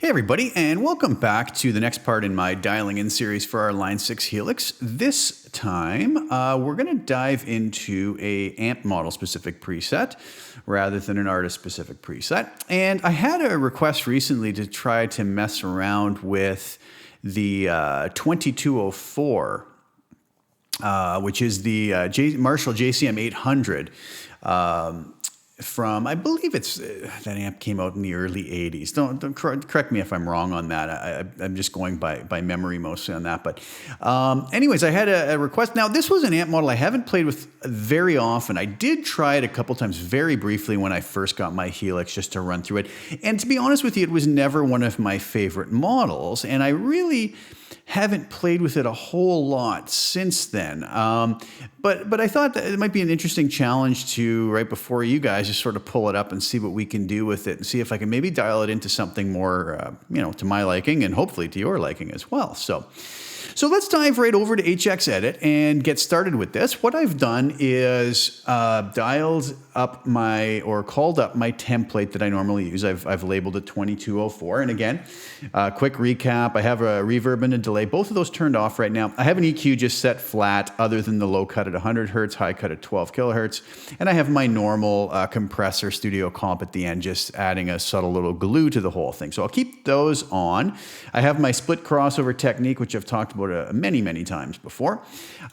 Hey everybody, and welcome back to the next part in my dialing in series for our Line 6 Helix. This time, we're going to dive into a amp model specific preset rather than an artist specific preset. And I had a request recently to try to mess around with the 2204, which is the Marshall JCM800. From, I believe it's, that amp came out in the early 80s. Don't correct me if I'm wrong on that. I'm just going by memory mostly on that. But anyways, I had a request. Now, this was an amp model I haven't played with very often. I did try it a couple times very briefly when I first got my Helix just to run through it. And to be honest with you, it was never one of my favorite models. And I really haven't played with it a whole lot since then. But I thought that it might be an interesting challenge to, right before you guys, just sort of pull it up and see what we can do with it and see if I can maybe dial it into something more, to my liking and hopefully to your liking as well. So let's dive right over to HX Edit and get started with this. What I've done is dialed up called up my template that I normally use. I've labeled it 2204. And again, quick recap, I have a reverb and a delay. Both of those turned off right now. I have an EQ just set flat other than the low cut at 100 hertz, high cut at 12 kilohertz. And I have my normal compressor studio comp at the end, just adding a subtle little glue to the whole thing. So I'll keep those on. I have my split crossover technique, which I've talked about many times before.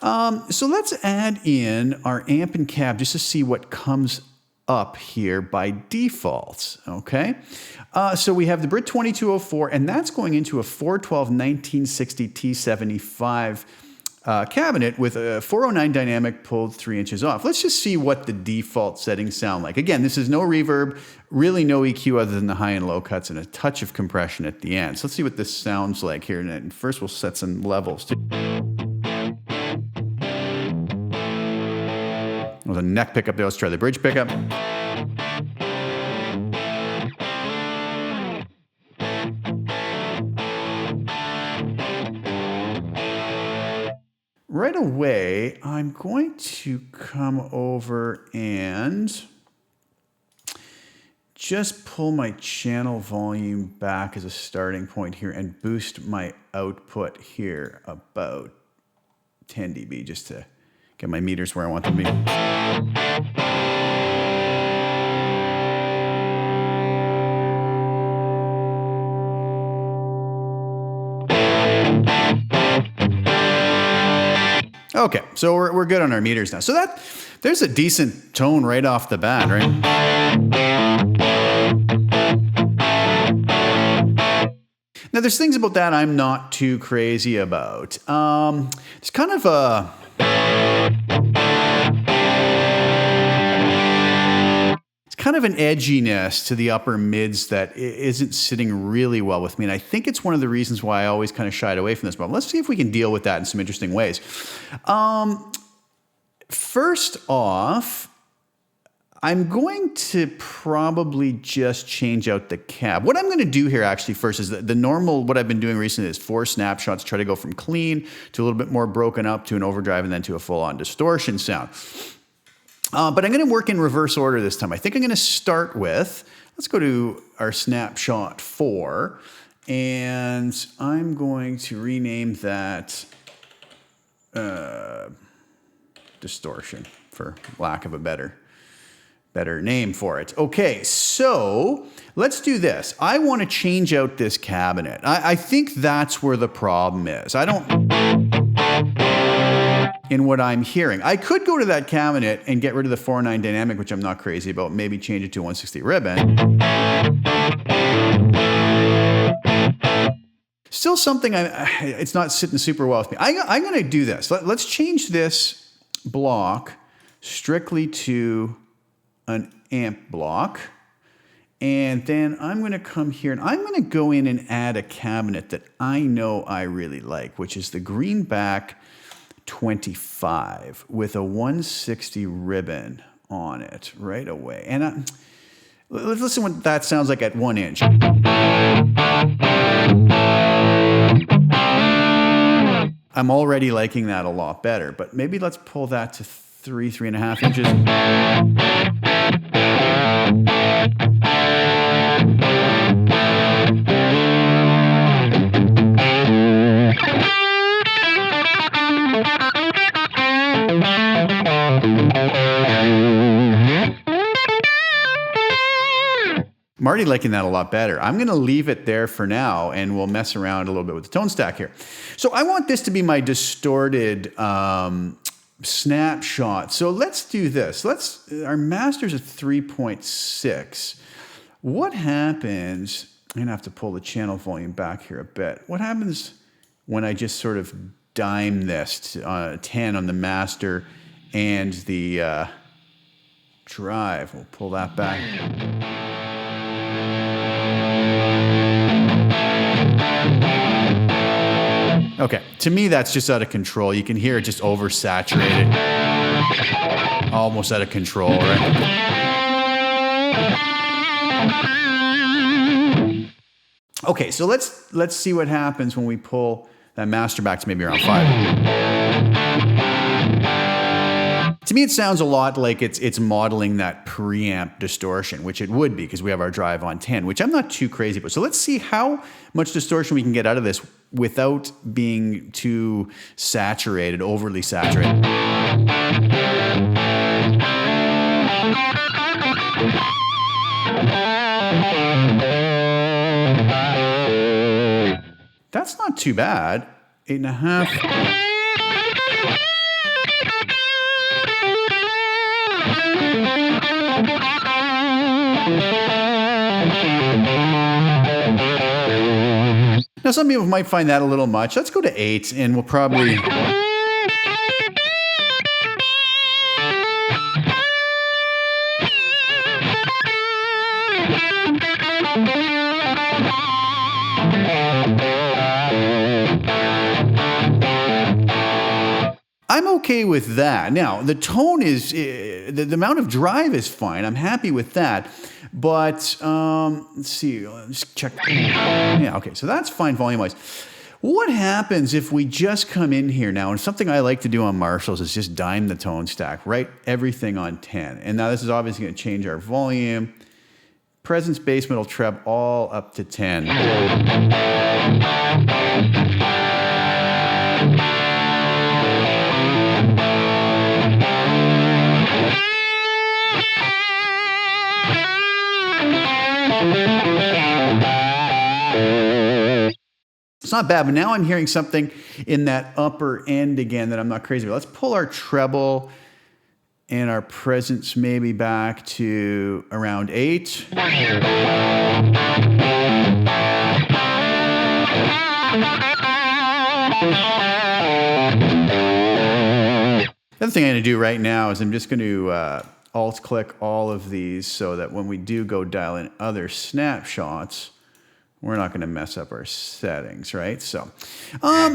So let's add in our amp and cab just to see what comes up here by default, okay? So we have the Brit 2204, and that's going into a 412 1960 T75 cabinet with a 409 dynamic pulled 3 inches off. Let's just see what the default settings sound like. Again, this is no reverb, really no EQ other than the high and low cuts and a touch of compression at the end. So let's see what this sounds like here. And first we'll set some levels. There's a neck pickup there. Let's try the bridge pickup. Right away, I'm going to come over and just pull my channel volume back as a starting point here and boost my output here about 10 dB just to get my meters where I want them to be. Okay, so we're good on our meters now. So there's a decent tone right off the bat, right? Now, there's things about that I'm not too crazy about. It's kind of a... kind of an edginess to the upper mids that isn't sitting really well with me. And I think it's one of the reasons why I always kind of shied away from this problem. Let's see if we can deal with that in some interesting ways. First off, I'm going to probably just change out the cab. What I'm going to do here actually first is the normal, what I've been doing recently is 4 snapshots, try to go from clean to a little bit more broken up to an overdrive and then to a full-on distortion sound. But I'm going to work in reverse order this time. I think I'm going to start with, let's go to our snapshot 4, and I'm going to rename that distortion, for lack of a better name for it. Okay, so let's do this. I want to change out this cabinet. I think that's where the problem is. In what I'm hearing. I could go to that cabinet and get rid of the 409 dynamic, which I'm not crazy about, maybe change it to 160 ribbon. Still something, it's not sitting super well with me. I'm going to do this. Let's change this block strictly to an amp block. And then I'm going to come here and I'm going to go in and add a cabinet that I know I really like, which is the Greenback 25 with a 160 ribbon on it right away. And let's listen what that sounds like at 1 inch. I'm already liking that a lot better, but maybe let's pull that to 3.5 inches. already liking that a lot better. I'm going to leave it there for now, and we'll mess around a little bit with the tone stack here. So I want this to be my distorted snapshot. So let's do this. Our master's at 3.6. What happens, I'm going to have to pull the channel volume back here a bit. What happens when I just sort of dime this to 10 on the master and the drive? We'll pull that back. Okay, to me that's just out of control. You can hear it just oversaturated. Almost out of control, right? Okay, so let's see what happens when we pull that master back to maybe around 5. To me, it sounds a lot like it's modeling that preamp distortion, which it would be because we have our drive on 10, which I'm not too crazy about. So let's see how much distortion we can get out of this without being too saturated, overly saturated. That's not too bad. 8.5. Now, some people might find that a little much. Let's go to 8, and we'll probably... I'm okay with that. Now, the tone is, the amount of drive is fine. I'm happy with that. But, let's see, let's check. Yeah, okay, so that's fine volume-wise. What happens if we just come in here now, and something I like to do on Marshalls is just dime the tone stack, write everything on 10. And now this is obviously going to change our volume. Presence, bass, middle, treb, all up to 10. It's not bad, but now I'm hearing something in that upper end again that I'm not crazy about. Let's pull our treble and our presence maybe back to around 8. The other thing I'm going to do right now is I'm just going to alt-click all of these so that when we do go dial in other snapshots, we're not going to mess up our settings, right? So, I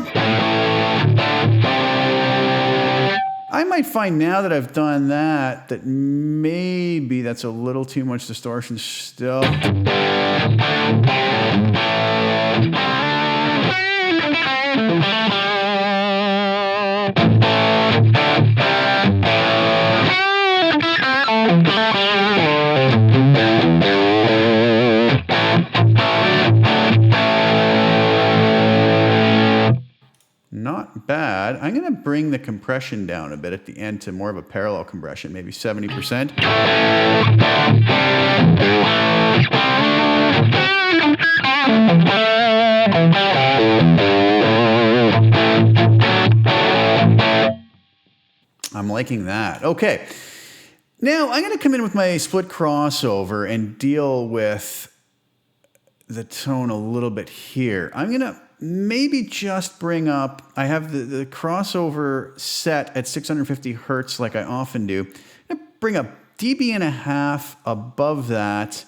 might find now that I've done that, that maybe that's a little too much distortion still. Not bad. I'm going to bring the compression down a bit at the end to more of a parallel compression, maybe 70%. I'm liking that. Okay. Now I'm going to come in with my split crossover and deal with the tone a little bit here. I'm going to maybe just bring up, I have the crossover set at 650 hertz like I often do. I'm going to bring a dB.5 above that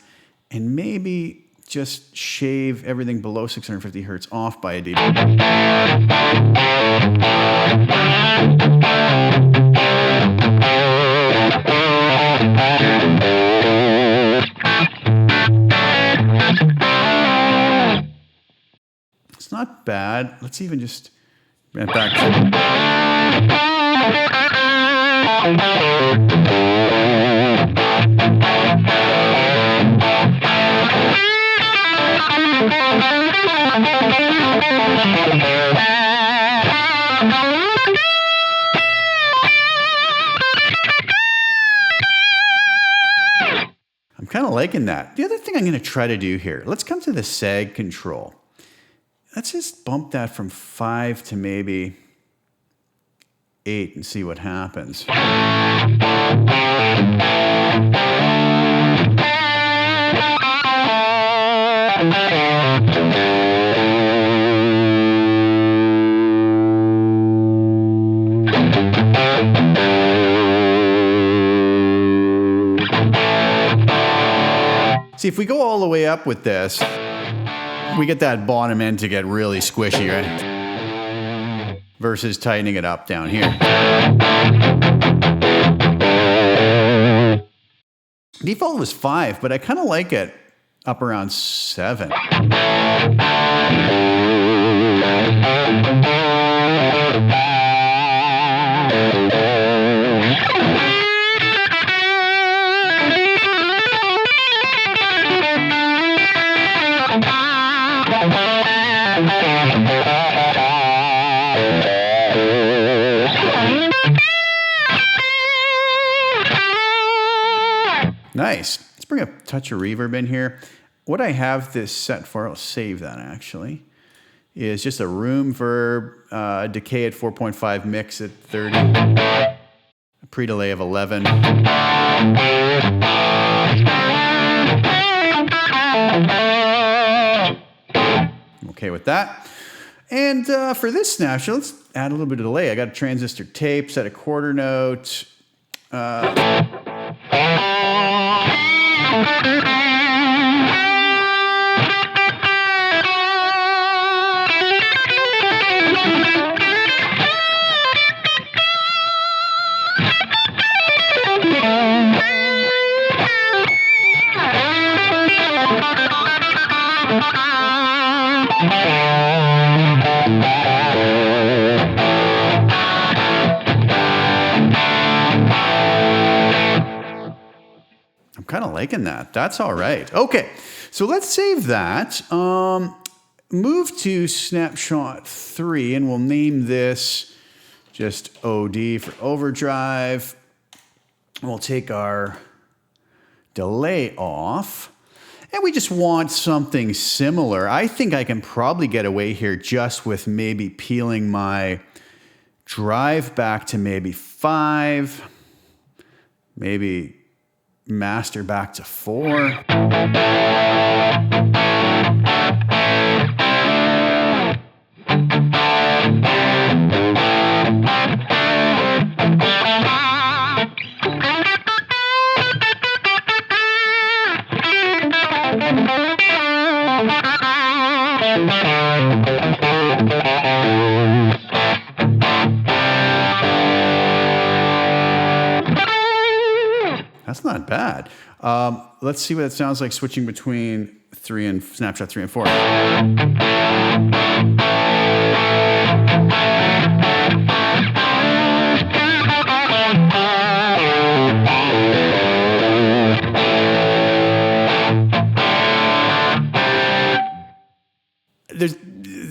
and maybe just shave everything below 650 hertz off by a dB. It's not bad. Let's even just run back I'm kind of liking that. The other thing I'm going to try to do here, let's come to the Sag Control. Let's just bump that from 5 to maybe 8 and see what happens. See, if we go all the way up with this, we get that bottom end to get really squishy, right? Versus tightening it up down here. Default was 5, but I kind of like it up around 7. Nice. Let's bring a touch of reverb in here. What I have this set for, I'll save that actually, is just a room verb, decay at 4.5, mix at 30, a pre-delay of 11. Okay with that. And for this snapshot, let's add a little bit of delay. I got a transistor tape, set a quarter note. I'm kind of liking that. That's all right. Okay, so let's save that. Move to snapshot 3, and we'll name this just OD for overdrive. We'll take our delay off, and we just want something similar. I think I can probably get away here just with maybe peeling my drive back to maybe 5, maybe master back to 4. That's not bad. Let's see what it sounds like switching between snapshot 3 and 4.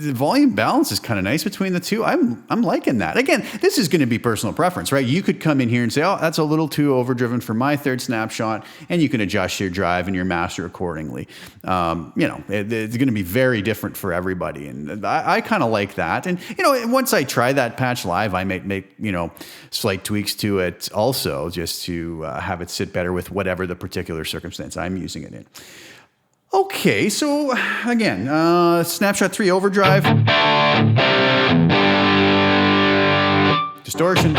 The volume balance is kind of nice between the two. I'm liking that. Again, this is going to be personal preference, right? You could come in here and say, oh, that's a little too overdriven for my third snapshot, and you can adjust your drive and your master accordingly. It's going to be very different for everybody, and I kind of like that. And once I try that patch live, I might make slight tweaks to it also, just to have it sit better with whatever the particular circumstance I'm using it in. Okay, so again, snapshot 3 overdrive, distortion.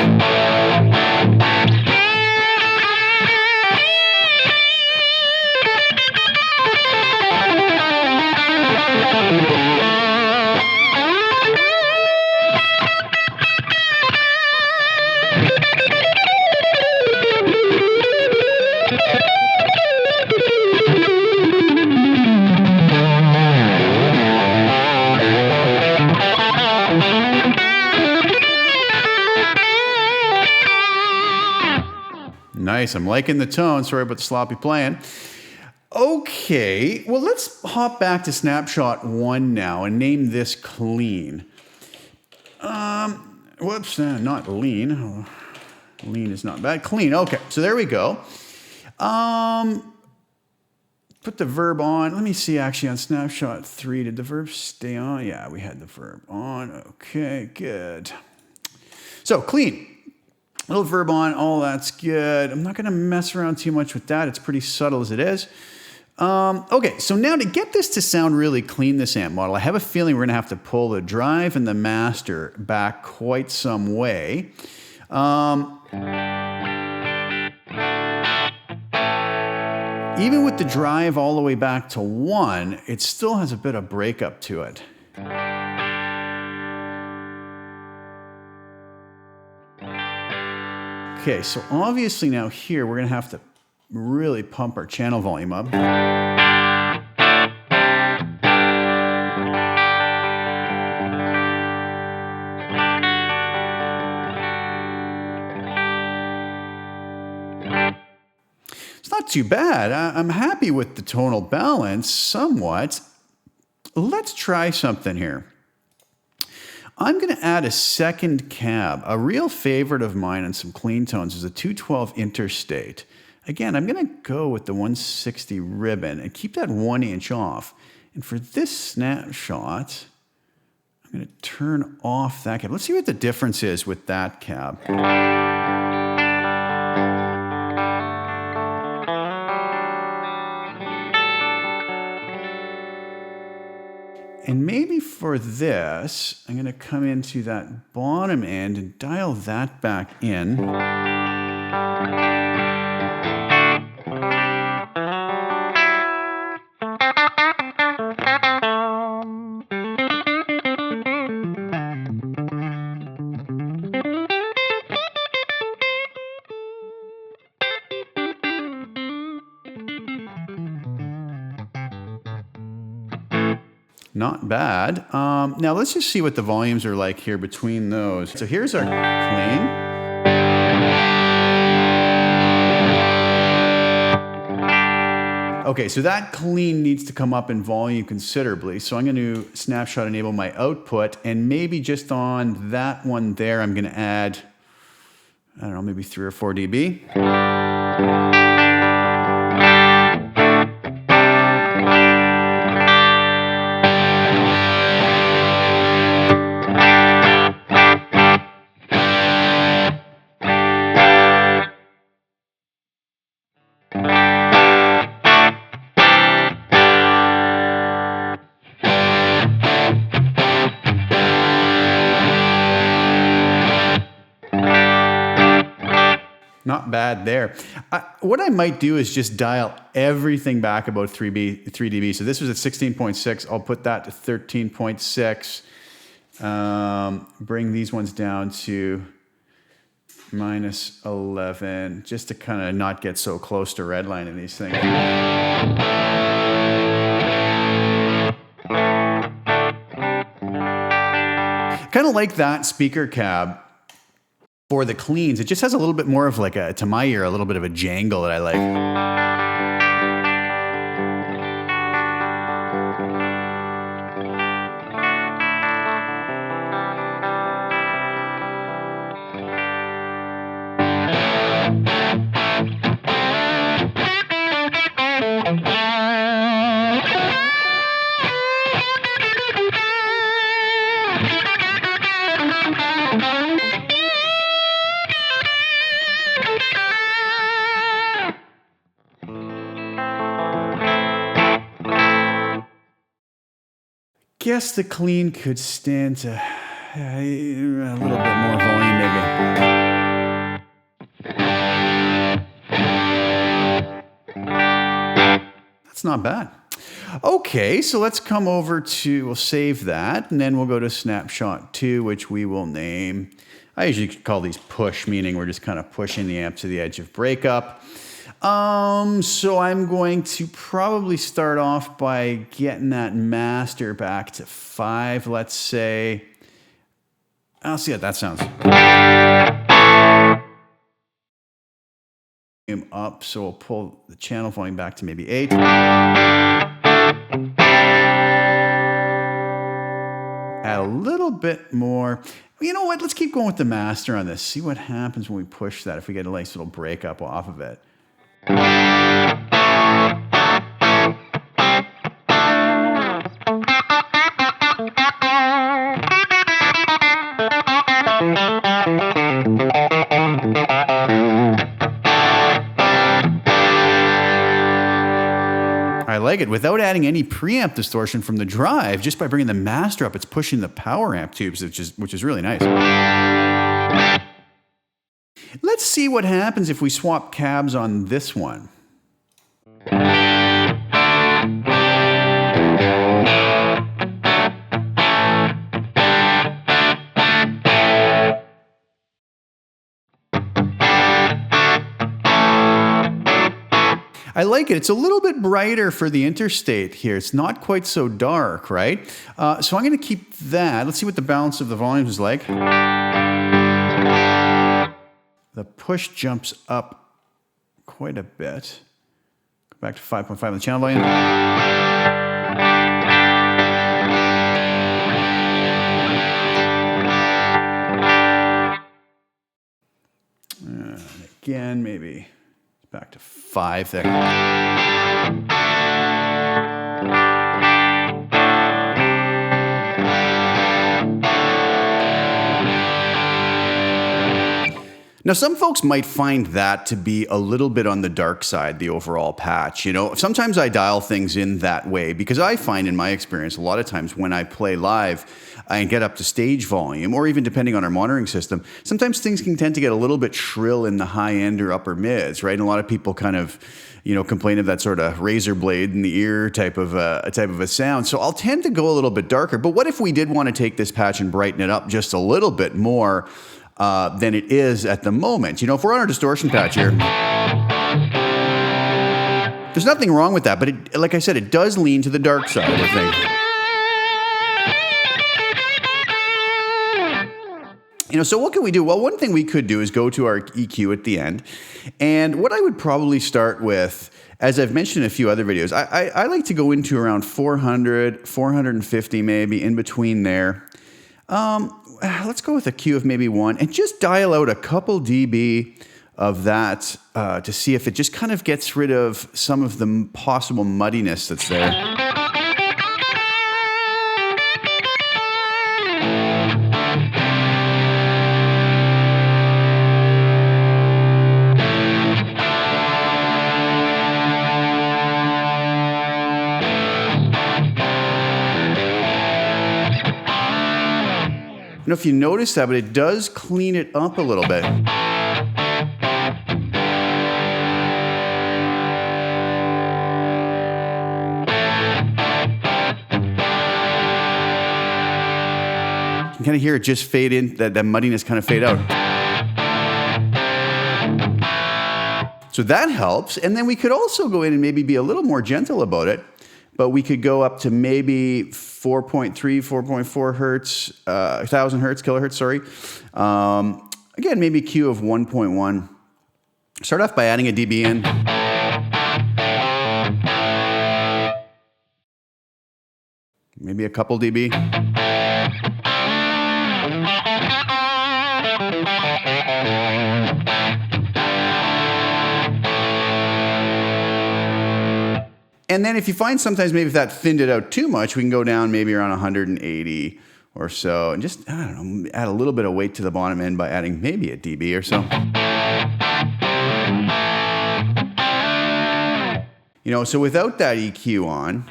Nice, I'm liking the tone. Sorry about the sloppy playing. Okay, well, let's hop back to snapshot 1 now and name this clean. Whoops, not lean. Oh, lean is not bad. Clean, okay, so there we go. put the verb on. Let me see, actually, on snapshot 3, did the verb stay on? Yeah, we had the verb on. Okay, good. So clean. Little verb on, all that's good. I'm not going to mess around too much with that. It's pretty subtle as it is. Okay, so now to get this to sound really clean, this amp model, I have a feeling we're going to have to pull the drive and the master back quite some way. Even with the drive all the way back to 1, it still has a bit of breakup to it. Okay, so obviously now here we're going to have to really pump our channel volume up. It's not too bad. I'm happy with the tonal balance somewhat. Let's try something here. I'm going to add a second cab. A real favorite of mine on some clean tones is a 212 interstate. Again, I'm going to go with the 160 ribbon and keep that 1 inch off. And for this snapshot, I'm going to turn off that cab. Let's see what the difference is with that cab. And maybe for this, I'm going to come into that bottom end and dial that back in. Not bad. Now let's just see what the volumes are like here between those. So here's our clean. Okay, so that clean needs to come up in volume considerably. So I'm going to snapshot enable my output, and maybe just on that one there, I'm going to add, I don't know, maybe 3 or 4 dB. Not bad there. What I might do is just dial everything back about 3 dB. So this was at 16.6. I'll put that to 13.6. Bring these ones down to -11, just to kind of not get so close to redlining these things. Kind of like that speaker cab. For the cleans, it just has a little bit more of like a, to my ear, a little bit of a jangle that I like. Guess the clean could stand to a little bit more volume, maybe. That's not bad. Okay, so let's come over to, we'll save that, and then we'll go to snapshot 2, which we will name, I usually call these push, meaning we're just kind of pushing the amp to the edge of breakup. So I'm going to probably start off by getting that master back to 5, let's say. I'll see how that sounds. Up, so we'll pull the channel volume back to maybe 8. Add a little bit more. You know what? Let's keep going with the master on this. See what happens when we push that, if we get a nice little breakup off of it. like it. Without adding any preamp distortion from the drive, just by bringing the master up, it's pushing the power amp tubes, which is really nice. Let's see what happens if we swap cabs on this one. I like it. It's a little bit brighter for the interstate here. It's not quite so dark, right? So I'm going to keep that. Let's see what the balance of the volumes is like. The push jumps up quite a bit. Go back to 5.5 on the channel volume. Again, maybe back to 5 there. Now, some folks might find that to be a little bit on the dark side, the overall patch. You know, sometimes I dial things in that way because I find in my experience, a lot of times when I play live and get up to stage volume, or even depending on our monitoring system, sometimes things can tend to get a little bit shrill in the high end or upper mids, right? And a lot of people kind of, you know, complain of that sort of razor blade in the ear type of a sound. So I'll tend to go a little bit darker. But what if we did want to take this patch and brighten it up just a little bit more than it is at the moment? You know, if we're on our distortion patch here, there's nothing wrong with that, but it, like I said, it does lean to the dark side of the thing. You know, so what can we do? Well, one thing we could do is go to our EQ at the end. And what I would probably start with, as I've mentioned in a few other videos, I like to go into around 400, 450 maybe, in between there. Let's go with a Q of maybe 1 and just dial out a couple dB of that to see if it just kind of gets rid of some of the possible muddiness that's there. I don't know if you noticed that, but it does clean it up a little bit. You can kind of hear it just fade in, that muddiness kind of fade out. So that helps. And then we could also go in and maybe be a little more gentle about it. But we could go up to maybe 4.3, 4.4 hertz, 1,000 hertz, kilohertz, sorry. Again, maybe Q of 1.1. Start off by adding a dB in. Maybe a couple dB. And then if you find sometimes maybe if that thinned it out too much, we can go down maybe around 180 or so and just, I don't know, add a little bit of weight to the bottom end by adding maybe a dB or so. You know, so without that EQ on,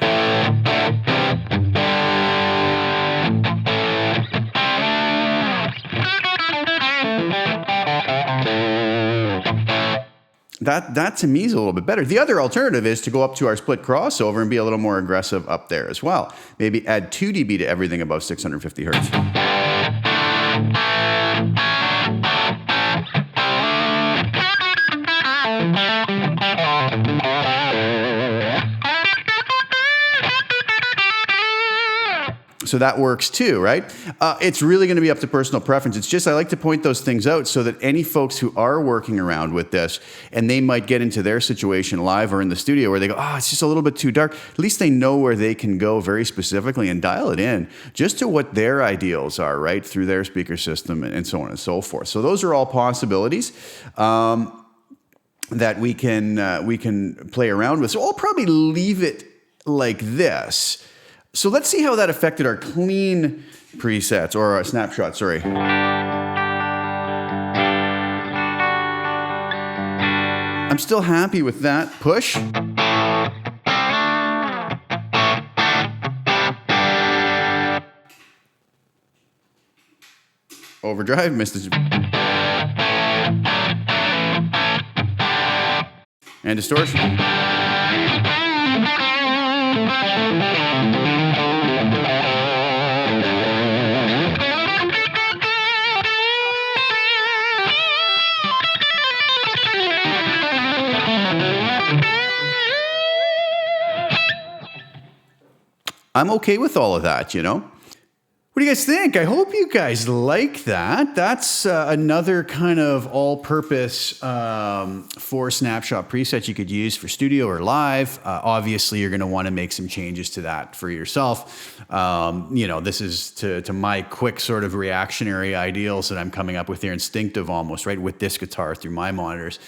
that to me is a little bit better. The other alternative is to go up to our split crossover and be a little more aggressive up there as well. Maybe add 2 dB to everything above 650 hertz. So that works too, right? It's really going to be up to personal preference. It's just I like to point those things out so that any folks who are working around with this and they might get into their situation live or in the studio where they go, oh, it's just a little bit too dark. At least they know where they can go very specifically and dial it in just to what their ideals are, right? Through their speaker system and so on and so forth. So those are all possibilities that we can play around with. So I'll probably leave it like this. So let's see how that affected our clean presets, or our snapshot, sorry. I'm still happy with that push. Overdrive, missed it. And distortion. I'm okay with all of that, you know? What do you guys think? I hope you guys like that. That's another kind of all-purpose 4 snapshot preset you could use for studio or live. Obviously, you're going to want to make some changes to that for yourself. You know, this is to my quick sort of reactionary ideals that I'm coming up with here, instinctive almost, right, with this guitar through my monitors.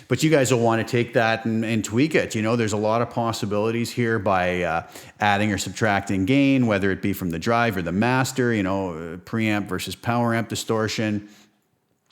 But you guys will want to take that and tweak it. You know, there's a lot of possibilities here by adding or subtracting gain, whether it be from the drive or the master, you know, preamp versus power amp distortion.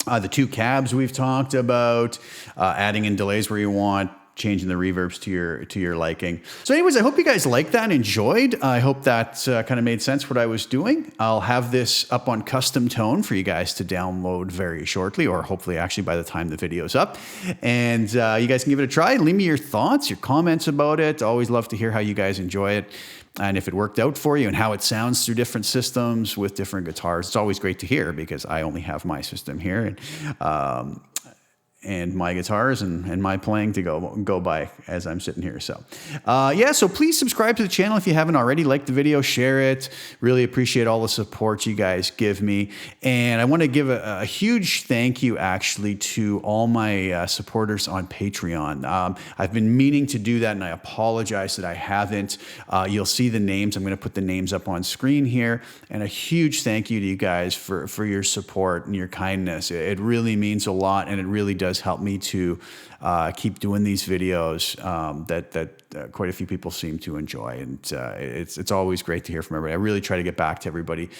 The 2 cabs we've talked about, adding in delays where you want, changing the reverbs to your liking. So anyways, I hope you guys liked that and enjoyed. I hope that kind of made sense what I was doing. I'll have this up on CustomTone for you guys to download very shortly, or hopefully actually by the time the video's up. And you guys can give it a try. Leave me your thoughts, your comments about it. Always love to hear how you guys enjoy it and if it worked out for you and how it sounds through different systems with different guitars. It's always great to hear because I only have my system here. And my guitars and my playing to go by as I'm sitting here. So yeah, so please subscribe to the channel if you haven't already. Like the video, share it. Really appreciate all the support you guys give me. And I want to give a huge thank you actually to all my supporters on Patreon. I've been meaning to do that and I apologize that I haven't. You'll see the names. I'm going to put the names up on screen here. And a huge thank you to you guys for your support and your kindness. It really means a lot and it really does help me to keep doing these videos that quite a few people seem to enjoy, and it's always great to hear from everybody. I really try to get back to everybody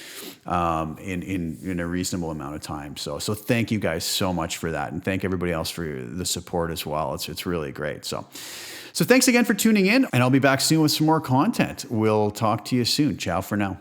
in a reasonable amount of time. So thank you guys so much for that, and thank everybody else for the support as well. It's really great. So thanks again for tuning in, and I'll be back soon with some more content. We'll talk to you soon. Ciao for now.